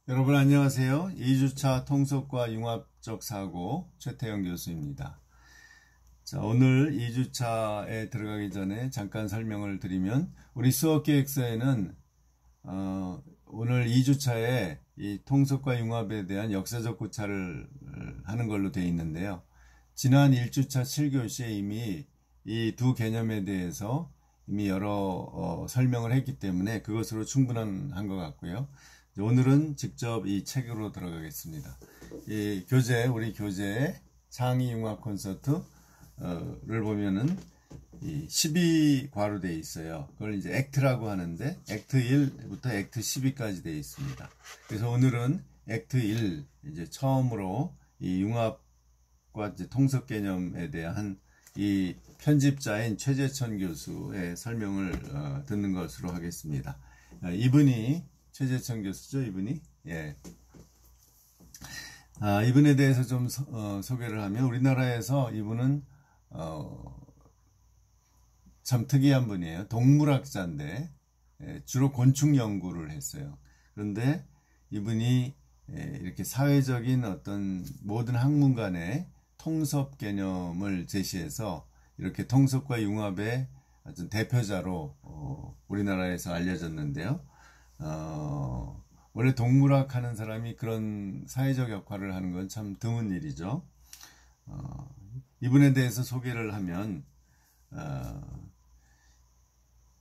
여러분 안녕하세요. 2주차 통속과 융합적 사고 최태영 교수입니다. 자, 오늘 2주차에 들어가기 전에 잠깐 설명을 드리면 우리 수업계획서에는 오늘 2주차에 이 통속과 융합에 대한 역사적 고찰을 하는 걸로 되어 있는데요. 지난 1주차 7교시에 이미 이 두 개념에 대해서 이미 여러 설명을 했기 때문에 그것으로 충분한 것 같고요. 오늘은 직접 이 책으로 들어가겠습니다. 우리 교재의 창의 융합 콘서트를 보면은 이 12과로 되어 있어요. 그걸 이제 액트라고 하는데 액트 1부터 액트 12까지 되어 있습니다. 그래서 오늘은 액트 1 이제 처음으로 이 융합과 이제 통속 개념에 대한 이 편집자인 최재천 교수의 설명을 듣는 것으로 하겠습니다. 이분이 최재천 교수죠, 이분이. 예. 이분에 대해서 좀 소개를 하면 우리나라에서 이분은 참 특이한 분이에요. 동물학자인데 주로 곤충 연구를 했어요. 그런데 이분이 이렇게 사회적인 어떤 모든 학문간의 통섭 개념을 제시해서 이렇게 통섭과 융합의 어떤 대표자로 우리나라에서 알려졌는데요. 원래 동물학 하는 사람이 그런 사회적 역할을 하는 건 참 드문 일이죠. 이분에 대해서 소개를 하면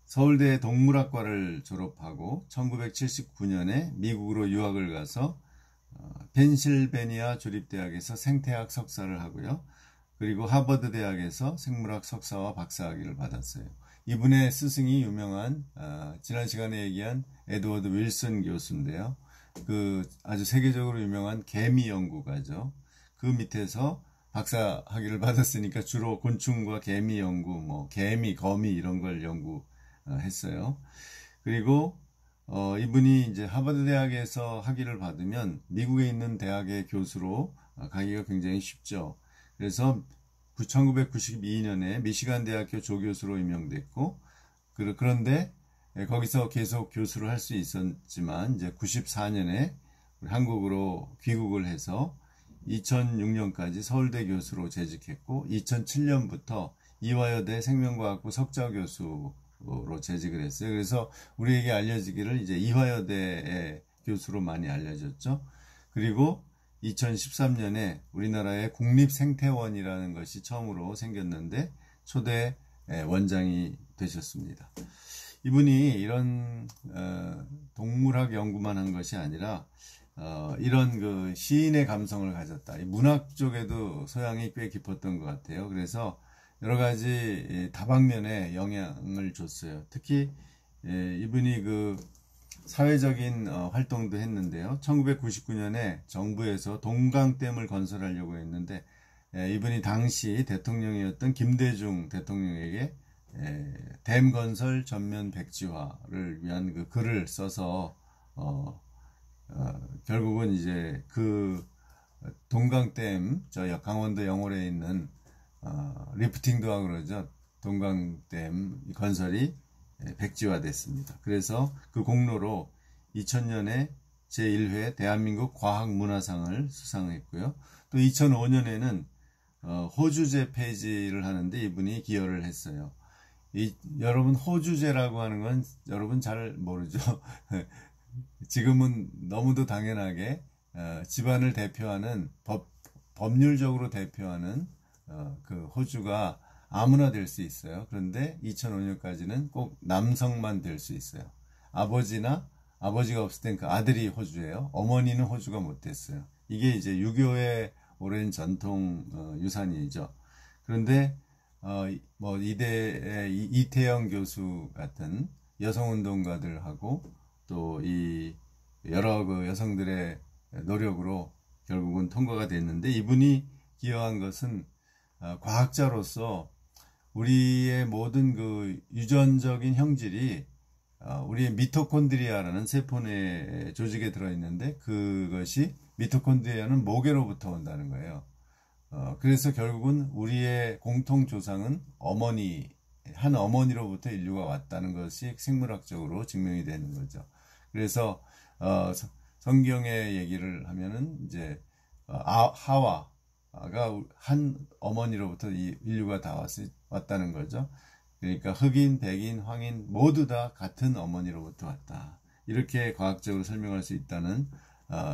서울대 동물학과를 졸업하고 1979년에 미국으로 유학을 가서 펜실베니아 주립대학에서 생태학 석사를 하고요. 그리고 하버드 대학에서 생물학 석사와 박사학위를 받았어요. 이분의 스승이 유명한 지난 시간에 얘기한 에드워드 윌슨 교수인데요. 그 아주 세계적으로 유명한 개미 연구가죠. 그 밑에서 박사 학위를 받았으니까 주로 곤충과 개미 연구, 뭐 개미, 거미 이런 걸 연구했어요. 그리고 이분이 이제 하버드 대학에서 학위를 받으면 미국에 있는 대학의 교수로 가기가 굉장히 쉽죠. 그래서 1992년에 미시간 대학교 조교수로 임명됐고, 그런데 거기서 계속 교수를 할 수 있었지만 이제 94년에 한국으로 귀국을 해서 2006년까지 서울대 교수로 재직했고 2007년부터 이화여대 생명과학부 석좌 교수로 재직을 했어요. 그래서 우리에게 알려지기를 이제 이화여대의 교수로 많이 알려졌죠. 그리고 2013년에 우리나라의 국립생태원이라는 것이 처음으로 생겼는데 초대 원장이 되셨습니다. 이분이 이런 동물학 연구만 한 것이 아니라 이런 그 시인의 감성을 가졌다. 문학 쪽에도 소양이 꽤 깊었던 것 같아요. 그래서 여러 가지 다방면에 영향을 줬어요. 특히 이분이 그 사회적인 활동도 했는데요. 1999년에 정부에서 동강댐을 건설하려고 했는데 이분이 당시 대통령이었던 김대중 대통령에게 댐 건설 전면 백지화를 위한 그 글을 써서 결국은 이제 그 동강댐, 저 강원도 영월에 있는 리프팅도 하고 그러죠. 동강댐 건설이 백지화됐습니다. 그래서 그 공로로 2000년에 제1회 대한민국 과학문화상을 수상했고요. 또 2005년에는 호주제 폐지를 하는데 이분이 기여를 했어요. 여러분 호주제라고 하는 건 여러분 잘 모르죠. 지금은 너무도 당연하게 집안을 대표하는 법률적으로 대표하는 그 호주가 아무나 될 수 있어요. 그런데 2005년까지는 꼭 남성만 될 수 있어요. 아버지가 없을 땐 그 아들이 호주예요. 어머니는 호주가 못 됐어요. 이게 이제 유교의 오랜 전통 유산이죠. 그런데 뭐 이태영 교수 같은 여성운동가들하고 또 이 여러 그 여성들의 노력으로 결국은 통과가 됐는데 이분이 기여한 것은 과학자로서 우리의 모든 그 유전적인 형질이 우리의 미토콘드리아라는 세포내 조직에 들어있는데 그것이 미토콘드리아는 모계로부터 온다는 거예요. 그래서 결국은 우리의 공통 조상은 한 어머니로부터 인류가 왔다는 것이 생물학적으로 증명이 되는 거죠. 그래서 성경의 얘기를 하면은 이제 하와가 한 어머니로부터 이 인류가 다 왔다는 거죠. 그러니까 흑인, 백인, 황인 모두 다 같은 어머니로부터 왔다. 이렇게 과학적으로 설명할 수 있다는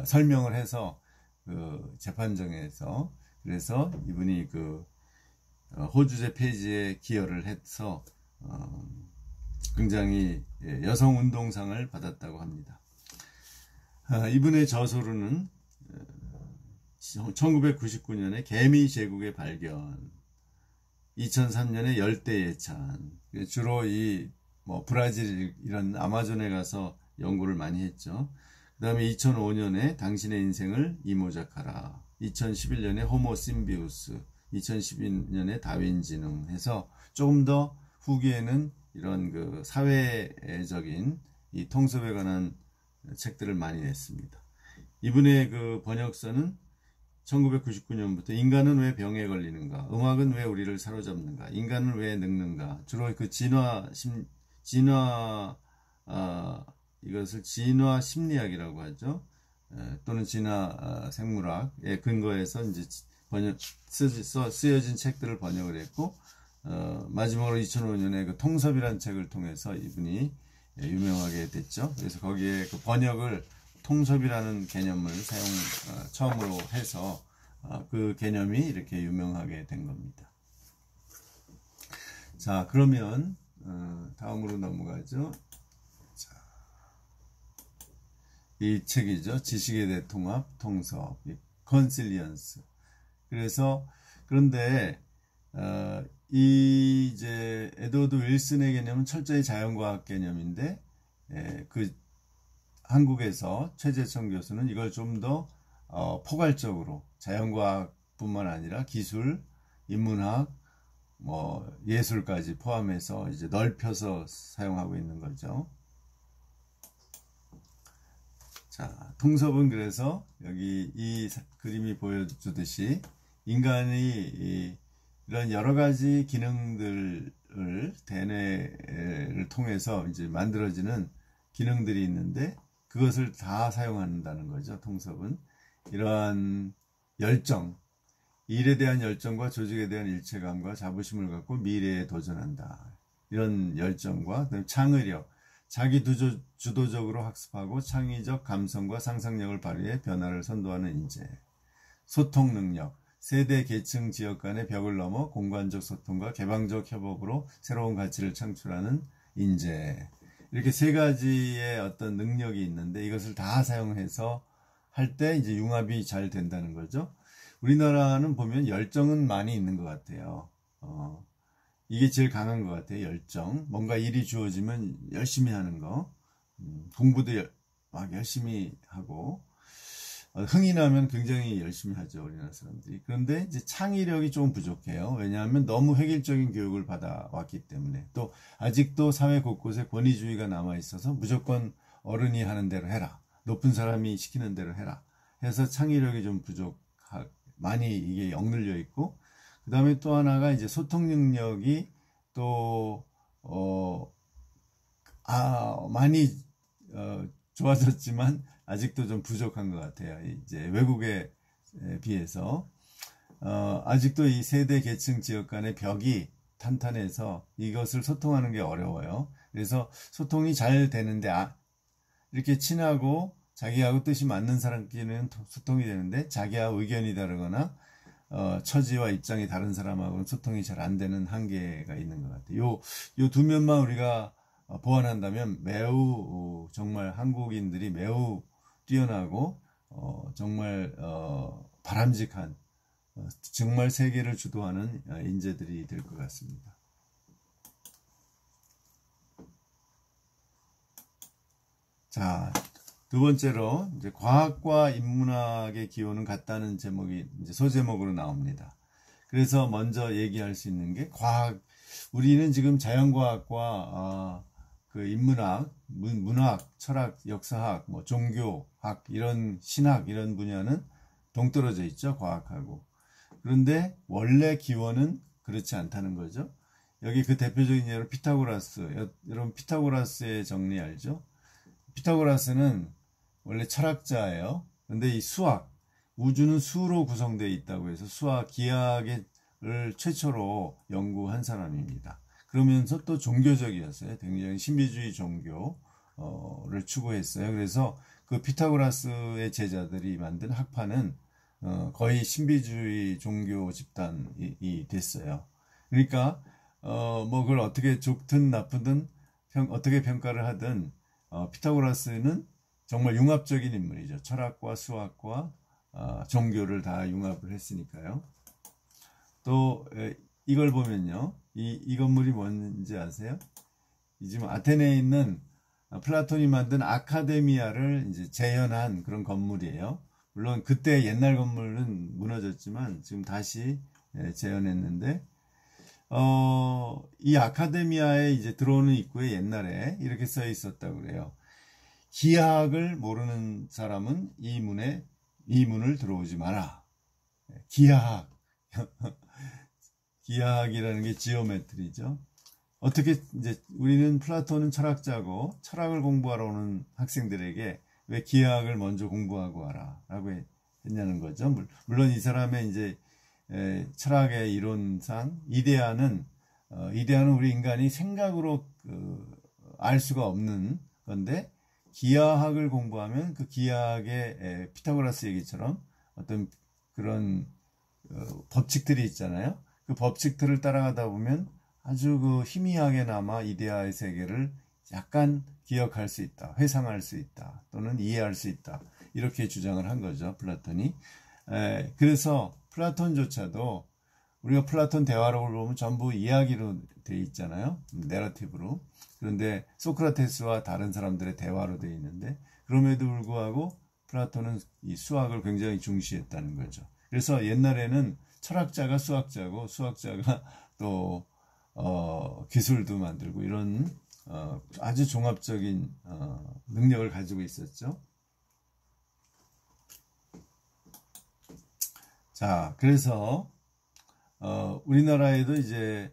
설명을 해서 그 재판정에서 그래서 이분이 그 호주제 폐지에 기여를 해서 굉장히 여성 운동상을 받았다고 합니다. 이분의 저서로는 1999년에 개미 제국의 발견, 2003년에 열대 예찬, 주로 이 브라질 이런 아마존에 가서 연구를 많이 했죠. 그 다음에 2005년에 당신의 인생을 이모작하라, 2011년에 호모 심비우스, 2012년에 다윈지능 해서 조금 더 후기에는 이런 그 사회적인 이 통섭에 관한 책들을 많이 냈습니다. 이분의 그 번역서는 1999년부터 인간은 왜 병에 걸리는가, 음악은 왜 우리를 사로잡는가, 인간은 왜 늙는가, 주로 그 이것을 진화 심리학이라고 하죠. 또는 진화 생물학에 근거해서 이제 쓰여진 책들을 번역을 했고, 마지막으로 2005년에 그 통섭이라는 책을 통해서 이분이 유명하게 됐죠. 그래서 거기에 그 번역을 통섭이라는 개념을 처음으로 해서 그 개념이 이렇게 유명하게 된 겁니다. 자, 그러면 다음으로 넘어가죠. 자, 이 책이죠. 지식의 대통합, 통섭, 컨실리언스. 그래서 그런데 이제 에드워드 윌슨의 개념은 철저히 자연과학 개념인데 그 한국에서 최재청 교수는 이걸 좀 더 포괄적으로 자연과학뿐만 아니라 기술, 인문학, 예술까지 포함해서 이제 넓혀서 사용하고 있는 거죠. 자, 통섭은 그래서 여기 이 그림이 보여주듯이 인간이 이런 여러 가지 기능들을 대뇌를 통해서 이제 만들어지는 기능들이 있는데 그것을 다 사용한다는 거죠. 통섭은 이러한 열정, 일에 대한 열정과 조직에 대한 일체감과 자부심을 갖고 미래에 도전한다. 이런 열정과 창의력, 자기 주도적으로 학습하고 창의적 감성과 상상력을 발휘해 변화를 선도하는 인재, 소통 능력, 세대, 계층, 지역 간의 벽을 넘어 공간적 소통과 개방적 협업으로 새로운 가치를 창출하는 인재. 이렇게 세 가지의 어떤 능력이 있는데 이것을 다 사용해서 할 때 이제 융합이 잘 된다는 거죠. 우리나라는 보면 열정은 많이 있는 것 같아요. 이게 제일 강한 것 같아요. 열정. 뭔가 일이 주어지면 열심히 하는 거. 공부도 막 열심히 하고. 흥이 나면 굉장히 열심히 하죠. 우리나라 사람들이. 그런데 이제 창의력이 좀 부족해요. 왜냐하면 너무 획일적인 교육을 받아왔기 때문에. 또 아직도 사회 곳곳에 권위주의가 남아있어서 무조건 어른이 하는 대로 해라. 높은 사람이 시키는 대로 해라. 해서 창의력이 좀 많이 이게 억눌려 있고, 그 다음에 또 하나가 이제 소통 능력이 또, 많이, 좋아졌지만, 아직도 좀 부족한 것 같아요. 이제 외국에 비해서. 아직도 이 세대, 계층, 지역 간의 벽이 탄탄해서 이것을 소통하는 게 어려워요. 그래서 소통이 잘 되는데, 이렇게 친하고 자기하고 뜻이 맞는 사람끼리는 소통이 되는데 자기와 의견이 다르거나 처지와 입장이 다른 사람하고는 소통이 잘 안 되는 한계가 있는 것 같아요. 요 두 면만 우리가 보완한다면 매우 정말 한국인들이 매우 뛰어나고 정말 바람직한 정말 세계를 주도하는 인재들이 될 것 같습니다. 자, 두 번째로 이제 과학과 인문학의 기호는 같다는 제목이 이제 소제목으로 나옵니다. 그래서 먼저 얘기할 수 있는 게 우리는 지금 자연과학과 그 인문학, 문학, 철학, 역사학, 종교학, 이런 신학 이런 분야는 동떨어져 있죠. 과학하고. 그런데 원래 기원은 그렇지 않다는 거죠. 여기 그 대표적인 예로 피타고라스. 여러분 피타고라스의 정리 알죠? 피타고라스는 원래 철학자예요. 근데 이 수학, 우주는 수로 구성되어 있다고 해서 수학, 기하학을 최초로 연구한 사람입니다. 그러면서 또 종교적이었어요. 굉장히 신비주의 종교를 추구했어요. 그래서 그 피타고라스의 제자들이 만든 학파는 거의 신비주의 종교 집단이 됐어요. 그러니까 뭐 그걸 어떻게 좋든 나쁘든 어떻게 평가를 하든 피타고라스는 정말 융합적인 인물이죠. 철학과 수학과 종교를 다 융합을 했으니까요. 또 이걸 보면요, 이 건물이 뭔지 아세요? 지금 아테네에 있는 플라톤이 만든 아카데미아를 이제 재현한 그런 건물이에요. 물론 그때 옛날 건물은 무너졌지만 지금 다시 재현했는데, 이 아카데미아에 이제 들어오는 입구에 옛날에 이렇게 써 있었다고 그래요. 기하학을 모르는 사람은 이 문을 들어오지 마라. 기하학. 기하학이라는 게 지오메트리죠. 어떻게 이제 우리는 플라톤은 철학자고 철학을 공부하러 오는 학생들에게 왜 기하학을 먼저 공부하고 와라라고 했냐는 거죠. 물론 이 사람의 이제 철학의 이론상 이데아는 우리 인간이 생각으로 알 수가 없는 건데, 기하학을 공부하면 그 기하학의 피타고라스 얘기처럼 어떤 그런 법칙들이 있잖아요. 그 법칙들을 따라가다 보면 아주 그 희미하게나마 이데아의 세계를 약간 기억할 수 있다, 회상할 수 있다, 또는 이해할 수 있다, 이렇게 주장을 한 거죠, 플라톤이. 그래서 플라톤조차도 우리가 플라톤 대화록을 보면 전부 이야기로 되어 있잖아요, 내러티브로. 그런데 소크라테스와 다른 사람들의 대화로 되어 있는데, 그럼에도 불구하고 플라톤은 이 수학을 굉장히 중시했다는 거죠. 그래서 옛날에는 철학자가 수학자고 수학자가 또 기술도 만들고 이런 아주 종합적인 능력을 가지고 있었죠. 자, 그래서 우리나라에도 이제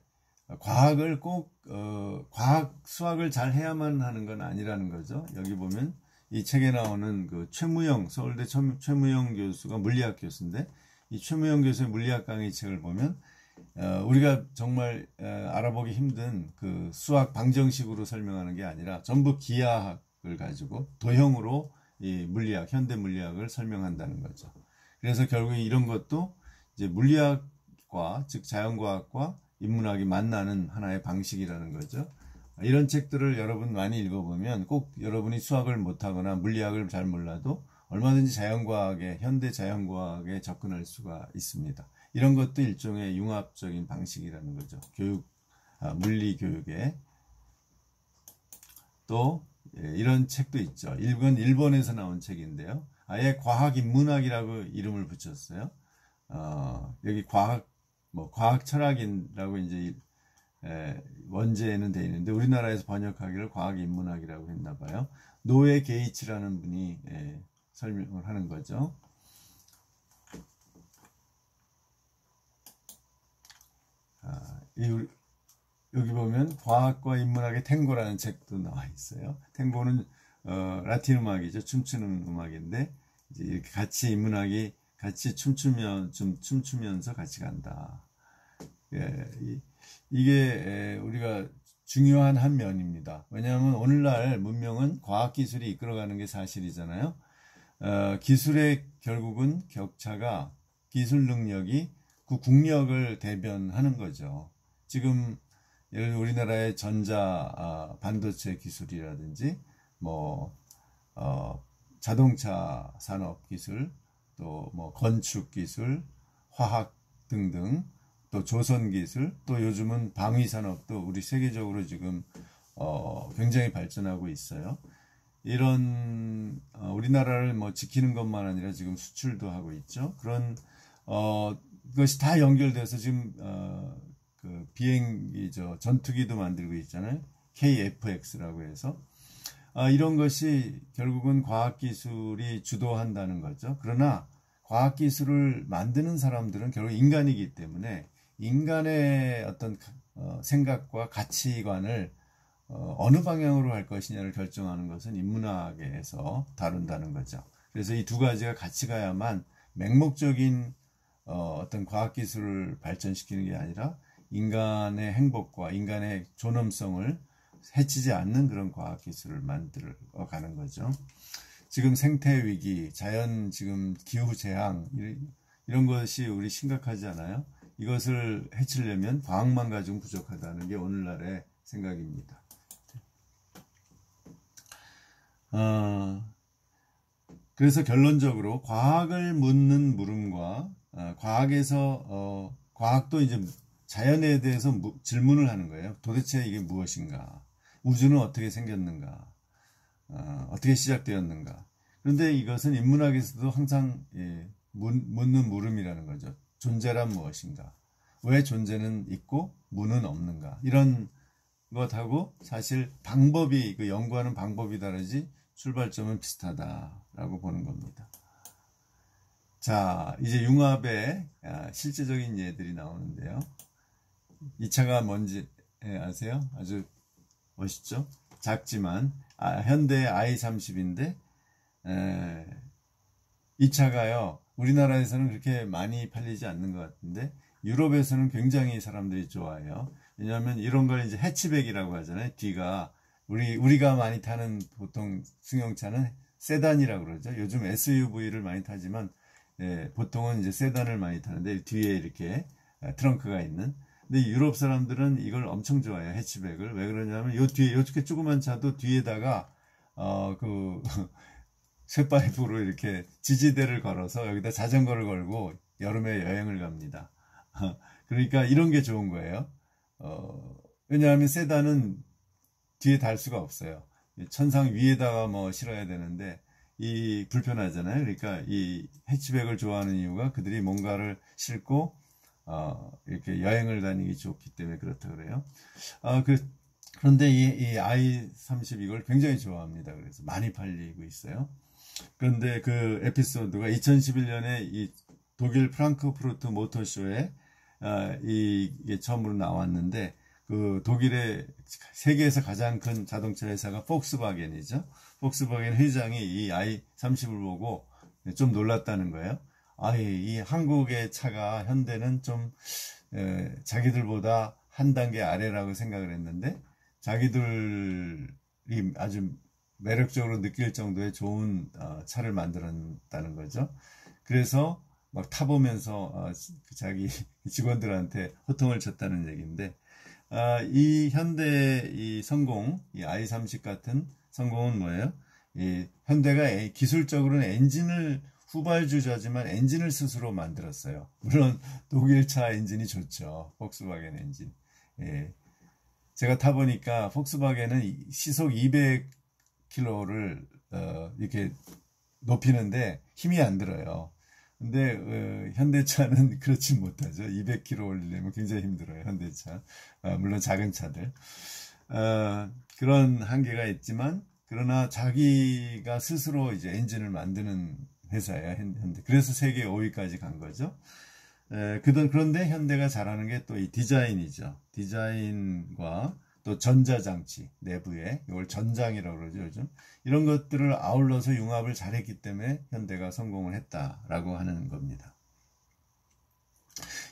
과학을 꼭 수학을 잘 해야만 하는 건 아니라는 거죠. 여기 보면 이 책에 나오는 그 최무영, 서울대 최무영 교수가 물리학 교수인데, 이 최무영 교수의 물리학 강의 책을 보면 우리가 정말 알아보기 힘든 그 수학 방정식으로 설명하는 게 아니라 전부 기하학을 가지고 도형으로 이 물리학, 현대 물리학을 설명한다는 거죠. 그래서 결국 이런 것도 이제 물리학과, 즉 자연과학과 인문학이 만나는 하나의 방식이라는 거죠. 이런 책들을 여러분 많이 읽어보면 꼭 여러분이 수학을 못하거나 물리학을 잘 몰라도 얼마든지 자연과학에, 현대 자연과학에 접근할 수가 있습니다. 이런 것도 일종의 융합적인 방식이라는 거죠. 물리 교육에. 또 이런 책도 있죠. 이건 일본에서 나온 책인데요. 아예 과학인문학이라고 이름을 붙였어요. 여기 과학 철학이라고 이제 원제에는 되어 있는데 우리나라에서 번역하기를 과학인문학이라고 했나 봐요. 노에 게이츠라는 분이 설명을 하는 거죠. 여기 보면 과학과 인문학의 탱고라는 책도 나와 있어요. 탱고는 라틴 음악이죠. 춤추는 음악인데 이제 이렇게 같이 인문학이 같이 춤추면서 같이 간다. 이게 우리가 중요한 한 면입니다. 왜냐하면 오늘날 문명은 과학기술이 이끌어가는 게 사실이잖아요. 기술의 결국은 격차가, 기술 능력이 그 국력을 대변하는 거죠. 지금 예를 들어 우리나라의 전자 반도체 기술이라든지 자동차 산업 기술, 또 건축 기술, 화학 등등, 또 조선 기술, 또 요즘은 방위 산업도 우리 세계적으로 지금 굉장히 발전하고 있어요. 이런 우리나라를 지키는 것만 아니라 지금 수출도 하고 있죠. 그런 그것이 다 연결돼서 지금 그 비행기죠, 전투기도 만들고 있잖아요. KF-X라고 해서 이런 것이 결국은 과학기술이 주도한다는 거죠. 그러나 과학기술을 만드는 사람들은 결국 인간이기 때문에 인간의 어떤 생각과 가치관을 어느 방향으로 갈 것이냐를 결정하는 것은 인문학에서 다룬다는 거죠. 그래서 이 두 가지가 같이 가야만 맹목적인 어떤 과학기술을 발전시키는 게 아니라 인간의 행복과 인간의 존엄성을 해치지 않는 그런 과학기술을 만들어가는 거죠. 지금 생태위기, 자연 지금 기후재앙 이런 것이 우리 심각하지 않아요? 이것을 해치려면 과학만 가지고는 부족하다는 게 오늘날의 생각입니다. 그래서 결론적으로 과학을 묻는 물음과 과학에서 과학도 이제 자연에 대해서 질문을 하는 거예요. 도대체 이게 무엇인가? 우주는 어떻게 생겼는가? 어떻게 시작되었는가? 그런데 이것은 인문학에서도 항상 묻는 물음이라는 거죠. 존재란 무엇인가? 왜 존재는 있고 무는 없는가? 이런 것하고 사실 방법이 그 연구하는 방법이 다르지 출발점은 비슷하다라고 보는 겁니다. 자, 이제 융합의 실제적인 예들이 나오는데요. 이 차가 뭔지 아세요? 아주 멋있죠? 작지만 현대 i30인데 이 차가요 우리나라에서는 그렇게 많이 팔리지 않는 것 같은데 유럽에서는 굉장히 사람들이 좋아해요. 왜냐하면 이런 걸 이제 해치백이라고 하잖아요. 뒤가 우리가 많이 타는 보통 승용차는 세단이라고 그러죠. 요즘 SUV를 많이 타지만 보통은 이제 세단을 많이 타는데 뒤에 이렇게 트렁크가 있는. 근데 유럽 사람들은 이걸 엄청 좋아해요. 해치백을. 왜 그러냐면 요 뒤에 이렇게 조그만 차도 뒤에다가 그 쇠파이프로 이렇게 지지대를 걸어서 여기다 자전거를 걸고 여름에 여행을 갑니다. 그러니까 이런 게 좋은 거예요. 왜냐하면 세단은 뒤에 달 수가 없어요. 천상 위에다가 뭐 실어야 되는데 이 불편하잖아요. 그러니까 이 해치백을 좋아하는 이유가 그들이 뭔가를 싣고 이렇게 여행을 다니기 좋기 때문에 그렇다 그래요. 그런데 이 i30 이걸 굉장히 좋아합니다. 그래서 많이 팔리고 있어요. 그런데 그 에피소드가 2011년에 이 독일 프랑크푸르트 모터쇼에 이게 처음으로 나왔는데 그 독일의 세계에서 가장 큰 자동차 회사가 폭스바겐이죠. 폭스바겐 회장이 이 i30을 보고 좀 놀랐다는 거예요. 이 한국의 차가 현대는 좀 자기들보다 한 단계 아래라고 생각을 했는데 자기들이 아주 매력적으로 느낄 정도의 좋은 차를 만들었다는 거죠. 그래서 막 타보면서 자기 직원들한테 호통을 쳤다는 얘기인데 이 현대 이 성공, 이 i30 같은 성공은 뭐예요? 현대가 기술적으로는 엔진을 후발주자지만 엔진을 스스로 만들었어요. 물론 독일차 엔진이 좋죠. 폭스바겐 엔진. 제가 타보니까 폭스바겐은 시속 200km를 이렇게 높이는데 힘이 안 들어요. 근데 현대차는 그렇지 못하죠. 200km 올리려면 굉장히 힘들어요. 현대차. 물론 작은 차들. 그런 한계가 있지만 그러나 자기가 스스로 이제 엔진을 만드는 회사예요. 현대. 그래서 세계 5위까지 간 거죠. 그런데 현대가 잘하는 게 또 이 디자인이죠. 디자인과 또 전자장치 내부에 이걸 전장이라고 그러죠. 요즘 이런 것들을 아울러서 융합을 잘했기 때문에 현대가 성공을 했다라고 하는 겁니다.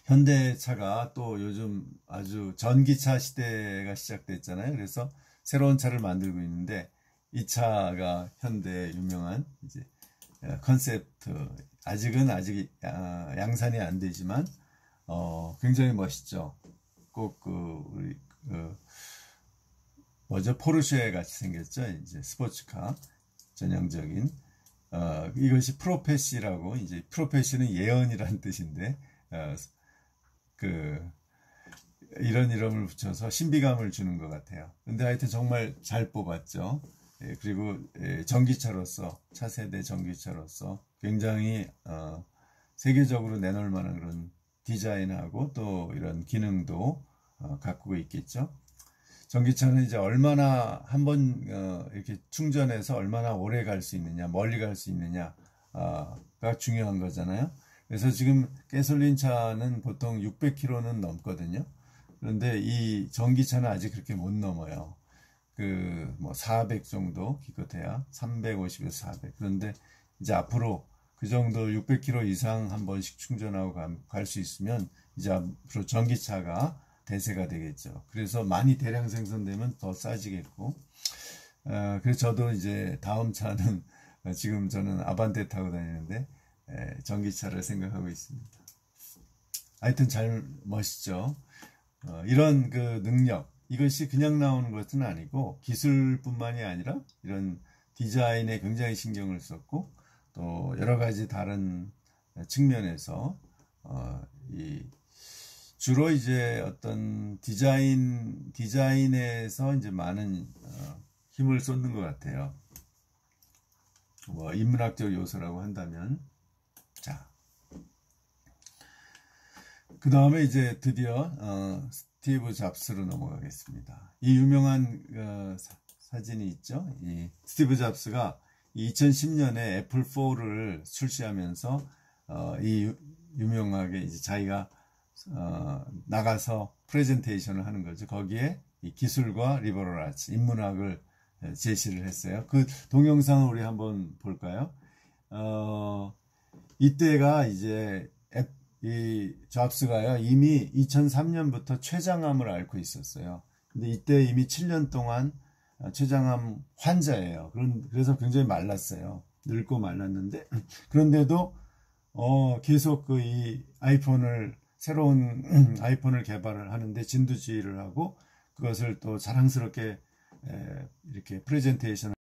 현대차가 또 요즘 아주 전기차 시대가 시작됐잖아요. 그래서 새로운 차를 만들고 있는데 이 차가 현대의 유명한 이제 컨셉트 아직 양산이 안 되지만 굉장히 멋있죠. 꼭 우리 포르쉐 같이 생겼죠. 이제 스포츠카 전형적인 이것이 프로페시라고 이제 프로페시는 예언이라는 뜻인데 이런 이름을 붙여서 신비감을 주는 것 같아요. 근데 하여튼 정말 잘 뽑았죠. 그리고 전기차로서 차세대 전기차로서 굉장히 세계적으로 내놓을 만한 그런 디자인하고 또 이런 기능도 갖고 있겠죠. 전기차는 이제 얼마나 한번 이렇게 충전해서 얼마나 오래 갈 수 있느냐, 멀리 갈 수 있느냐가 중요한 거잖아요. 그래서 지금 가솔린 차는 보통 600km는 넘거든요. 그런데 이 전기차는 아직 그렇게 못 넘어요. 그 뭐 400 정도 기껏해야 350에서 400. 그런데 이제 앞으로 그 정도 600km 이상 한 번씩 충전하고 갈 수 있으면 이제 앞으로 전기차가 대세가 되겠죠. 그래서 많이 대량 생산되면 더 싸지겠고, 그래서 저도 이제 다음 차는 지금 저는 아반떼 타고 다니는데 전기차를 생각하고 있습니다. 하여튼 잘 멋있죠. 이런 그 능력, 이것이 그냥 나오는 것은 아니고 기술뿐만이 아니라 이런 디자인에 굉장히 신경을 썼고 또 여러 가지 다른 측면에서 주로 이제 어떤 디자인에서 이제 많은 힘을 쏟는 것 같아요. 뭐 인문학적 요소라고 한다면, 자, 그 다음에 이제 드디어 스티브 잡스로 넘어가겠습니다. 이 유명한 사진이 있죠. 이 스티브 잡스가 2010년에 애플4를 출시하면서 이 유명하게 이제 자기가 나가서 프레젠테이션을 하는 거죠. 거기에 이 기술과 리버럴 아츠, 인문학을 제시를 했어요. 그 동영상을 우리 한번 볼까요? 이때가 이제 이 잡스가요, 이미 2003년부터 췌장암을 앓고 있었어요. 근데 이때 이미 7년 동안 췌장암 환자예요. 그래서 굉장히 말랐어요. 늙고 말랐는데, 그런데도 계속 이 새로운 아이폰을 개발을 하는데 진두지휘를 하고 그것을 또 자랑스럽게 이렇게 프레젠테이션